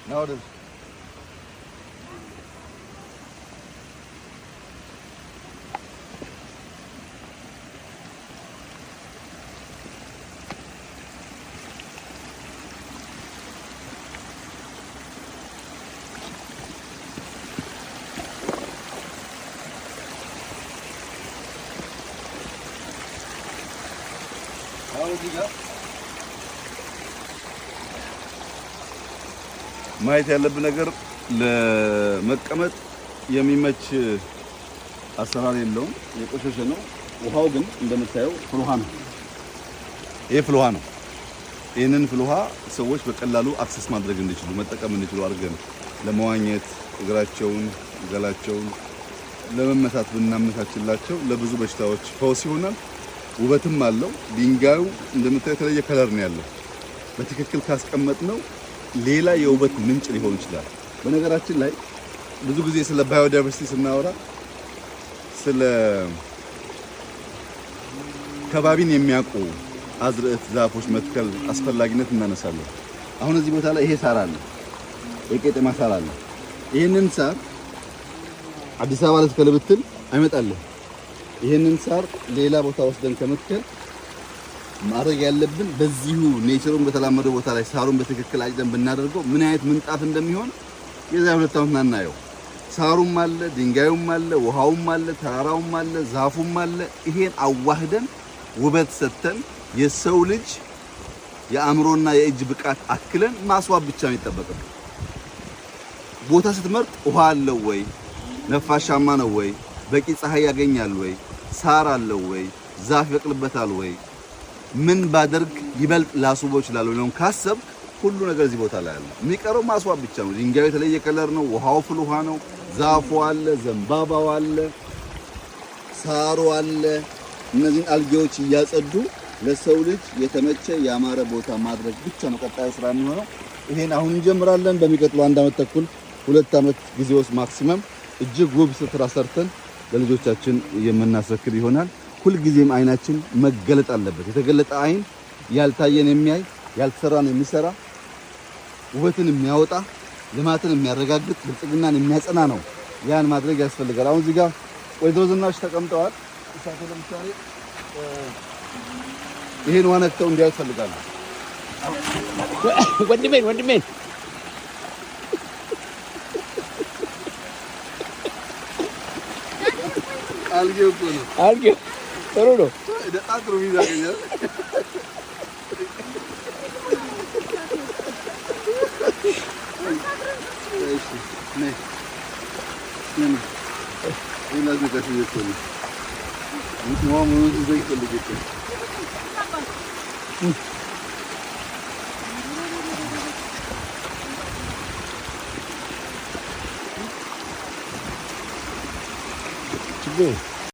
Now it is. How did you go? ማየት ያለብን ነገር ለመቀመጥ የሚመች አሰራር የለውም። የቆሸሸ ነው። ውሃው ግን እንደምታየው ፍልውሃ ነው። ይሄ ፍልውሃ ነው። ይሄንን ፍልውሃ ሰዎች በቀላሉ አክሰስ ማድረግ እንዲችሉ መጠቀም እንዲችሉ አድርገን ለመዋኘት እግራቸውን፣ ገላቸውን ለመመታት ብናመቻችላቸው ለብዙ በሽታዎች ፈውስ ይሆናል። ውበትም አለው። ድንጋዩ እንደምታየው የተለየ ከለር ነው ያለው። በትክክል ካስቀመጥ ነው ሌላ የውበት ምንጭ ሊሆን ይችላል። በነገራችን ላይ ብዙ ጊዜ ስለ ባዮዳይቨርሲቲ ስናወራ ስለ ከባቢን የሚያውቁ አዝርዕት ዛፎች መትከል አስፈላጊነት እናነሳለን። አሁን እዚህ ቦታ ላይ ይሄ ሳር አለ፣ የቄጤማ ሳር አለ። ይሄንን ሳር አዲስ አበባ ልትከል ብትል አይመጣልህ። ይሄንን ሳር ሌላ ቦታ ወስደን ከመትከል ማድረግ ያለብን በዚሁ ኔቸሩን በተላመደው ቦታ ላይ ሳሩን በትክክል አጭደን ብናደርገው ምን አይነት ምንጣፍ እንደሚሆን የዛሬ 2 ዓመት እናናየው። ሳሩም አለ፣ ድንጋዩም አለ፣ ውሃውም አለ፣ ተራራውም አለ፣ ዛፉም አለ። ይሄን አዋህደን ውበት ሰጥተን የሰው ልጅ የአእምሮና የእጅ ብቃት አክለን ማስዋብ ብቻ ነው የሚጠበቀው። ቦታ ስትመርጥ ውሃ አለው ወይ፣ ነፋሻማ ነው ወይ፣ በቂ ፀሐይ ያገኛል ወይ፣ ሳር አለው ወይ፣ ዛፍ ይበቅልበታል ወይ፣ ምን ባደርግ ይበልጥ ላስውበው እችላለሁ ነው ካሰብ ሁሉ ነገር እዚህ ቦታ ላይ አለ። የሚቀረው ማስዋብ ብቻ ነው። ድንጋዩ የተለየ ከለር ነው፣ ውሃው ፍልውሃ ነው፣ ዛፉ አለ፣ ዘንባባው አለ፣ ሳሩ አለ። እነዚህን አልጌዎች እያጸዱ ለሰው ልጅ የተመቸ ያማረ ቦታ ማድረግ ብቻ ነው ቀጣዩ ስራ የሚሆነው። ይሄን አሁን እንጀምራለን። በሚቀጥለው 1 ዓመት ተኩል 2 ዓመት ጊዜ ውስጥ ማክሲመም እጅግ ውብ ስራ ሰርተን ለልጆቻችን የምናስረክብ ይሆናል። ሁልጊዜም አይናችን መገለጥ አለበት። የተገለጠ አይን ያልታየን የሚያይ ያልተሰራን የሚሰራ ውበትን የሚያወጣ ልማትን የሚያረጋግጥ ብልጽግናን የሚያጸና ነው። ያን ማድረግ ያስፈልጋል። አሁን እዚህ ጋር ወይዘሮ ዝናሽ ተቀምጠዋል። እሳቸው ለምሳሌ ይሄን ዋነክተው እንዲያዩ ይፈልጋሉ። ወንድሜን አልጌው እኮ ነው። አልጌው ጥሩ ነው። በጣም ጥሩ ቪዛ ያገኛል። እሺ ነይ ነይ ይላል ከዚህ ይቆይ ሙሉ እዚህ ይፈልግ ችግር